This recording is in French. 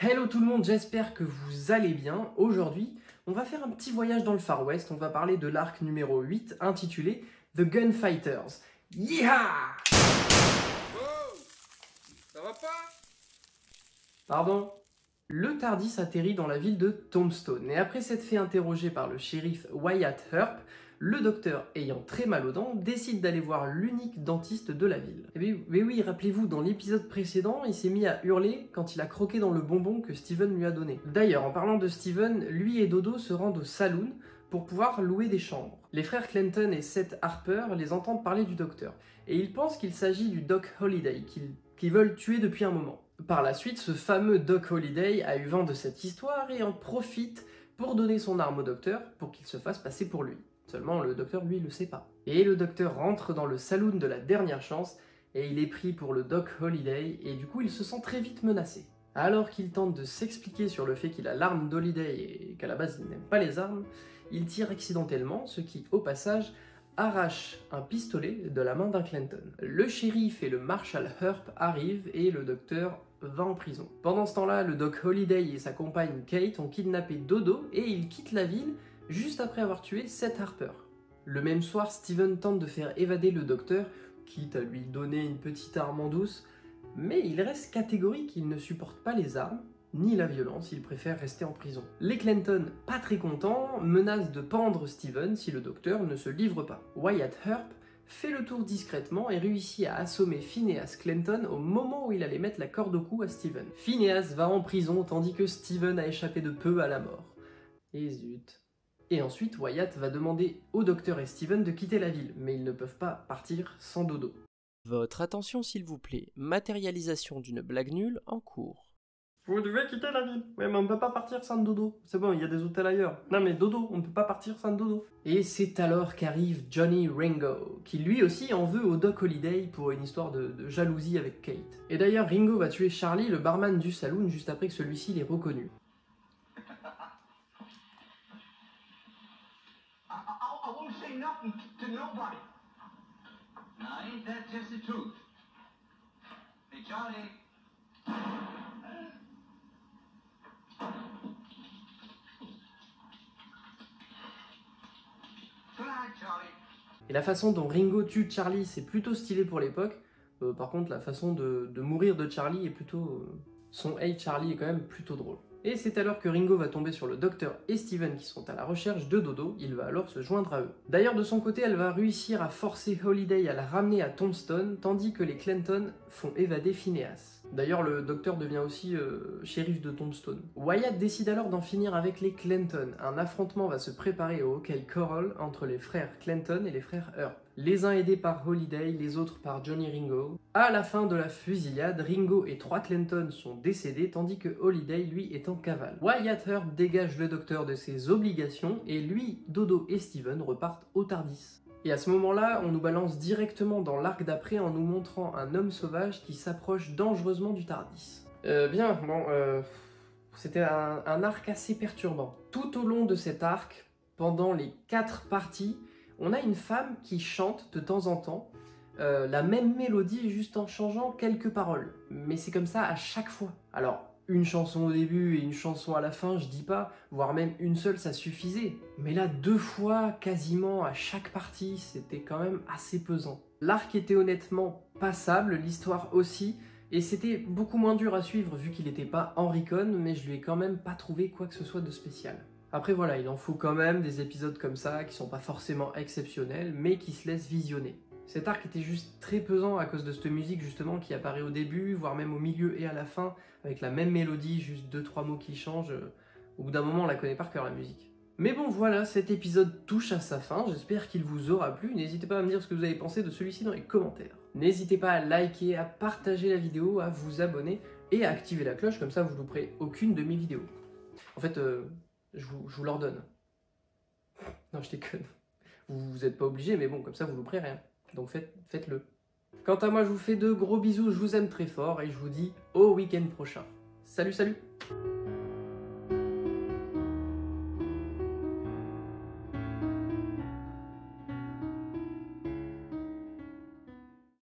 Hello tout le monde, j'espère que vous allez bien. Aujourd'hui, on va faire un petit voyage dans le Far West. On va parler de l'arc numéro 8 intitulé The Gunfighters. Yeeha! Oh, ça va pas? Pardon? Le TARDIS atterrit dans la ville de Tombstone et après s'être fait interroger par le shérif Wyatt Earp, le docteur, ayant très mal aux dents, décide d'aller voir l'unique dentiste de la ville. Mais oui, rappelez-vous, dans l'épisode précédent, il s'est mis à hurler quand il a croqué dans le bonbon que Steven lui a donné. D'ailleurs, en parlant de Steven, lui et Dodo se rendent au saloon pour pouvoir louer des chambres. Les frères Clinton et Seth Harper les entendent parler du docteur, et ils pensent qu'il s'agit du Doc Holliday, qu'ils veulent tuer depuis un moment. Par la suite, ce fameux Doc Holliday a eu vent de cette histoire et en profite pour donner son arme au docteur pour qu'il se fasse passer pour lui. Seulement, le docteur, lui, le sait pas. Et le docteur rentre dans le saloon de la dernière chance et il est pris pour le Doc Holliday et du coup, il se sent très vite menacé. Alors qu'il tente de s'expliquer sur le fait qu'il a l'arme d'Holliday et qu'à la base, il n'aime pas les armes, il tire accidentellement, ce qui, au passage, arrache un pistolet de la main d'un Clinton. Le shérif et le marshal Earp arrivent et le docteur va en prison. Pendant ce temps-là, le Doc Holliday et sa compagne Kate ont kidnappé Dodo et ils quittent la ville juste après avoir tué Seth Harper. Le même soir, Steven tente de faire évader le docteur, quitte à lui donner une petite arme en douce, mais il reste catégorique, il ne supporte pas les armes, ni la violence, il préfère rester en prison. Les Clinton, pas très contents, menacent de pendre Steven si le docteur ne se livre pas. Wyatt Earp fait le tour discrètement et réussit à assommer Phineas Clinton au moment où il allait mettre la corde au cou à Steven. Phineas va en prison tandis que Steven a échappé de peu à la mort. Et zut. Et ensuite, Wyatt va demander au docteur et Steven de quitter la ville, mais ils ne peuvent pas partir sans Dodo. Votre attention s'il vous plaît, matérialisation d'une blague nulle en cours. Vous devez quitter la ville. Ouais, mais on ne peut pas partir sans Dodo. C'est bon, il y a des hôtels ailleurs. Non, mais Dodo, on ne peut pas partir sans Dodo. Et c'est alors qu'arrive Johnny Ringo, qui lui aussi en veut au Doc Holliday pour une histoire de jalousie avec Kate. Et d'ailleurs, Ringo va tuer Charlie, le barman du saloon, juste après que celui-ci l'ait reconnu. I won't say nothing to nobody. Now, ain't that just the truth? Hey, Charlie. Good night, Charlie. Et la façon dont Ringo tue Charlie, c'est plutôt stylé pour l'époque. Par contre, la façon de mourir de Charlie est plutôt... son Hey Charlie est quand même plutôt drôle. Et c'est alors que Ringo va tomber sur le docteur et Steven qui sont à la recherche de Dodo, il va alors se joindre à eux. D'ailleurs de son côté, elle va réussir à forcer Holliday à la ramener à Tombstone, tandis que les Clinton font évader Phineas. D'ailleurs le docteur devient aussi shérif de Tombstone. Wyatt décide alors d'en finir avec les Clinton. Un affrontement va se préparer au Hockey Coral entre les frères Clinton et les frères Earp. Les uns aidés par Holliday, les autres par Johnny Ringo. À la fin de la fusillade, Ringo et 3 Clinton sont décédés tandis que Holliday, lui, est en cavale. Wyatt Earp dégage le docteur de ses obligations et lui, Dodo et Steven repartent au TARDIS. Et à ce moment-là, on nous balance directement dans l'arc d'après en nous montrant un homme sauvage qui s'approche dangereusement du TARDIS. C'était un arc assez perturbant. Tout au long de cet arc, pendant les 4 parties, on a une femme qui chante de temps en temps la même mélodie juste en changeant quelques paroles. Mais c'est comme ça à chaque fois. Alors, une chanson au début et une chanson à la fin, je dis pas, voire même une seule, ça suffisait. Mais là, 2 fois, quasiment à chaque partie, c'était quand même assez pesant. L'arc était honnêtement passable, l'histoire aussi, et c'était beaucoup moins dur à suivre vu qu'il n'était pas Henry Cohn, mais je lui ai quand même pas trouvé quoi que ce soit de spécial. Après voilà, il en faut quand même des épisodes comme ça, qui sont pas forcément exceptionnels, mais qui se laissent visionner. Cet arc était juste très pesant à cause de cette musique justement qui apparaît au début, voire même au milieu et à la fin, avec la même mélodie, juste 2-3 mots qui changent. Au bout d'un moment, on la connaît par cœur la musique. Mais bon voilà, cet épisode touche à sa fin, j'espère qu'il vous aura plu. N'hésitez pas à me dire ce que vous avez pensé de celui-ci dans les commentaires. N'hésitez pas à liker, à partager la vidéo, à vous abonner et à activer la cloche, comme ça vous ne louperez aucune de mes vidéos. En fait, je vous l'ordonne. Non, je déconne. Vous n'êtes pas obligé, mais bon, comme ça vous louperez rien. Donc faites-le. Quant à moi, je vous fais de gros bisous, je vous aime très fort et je vous dis au week-end prochain. Salut, salut!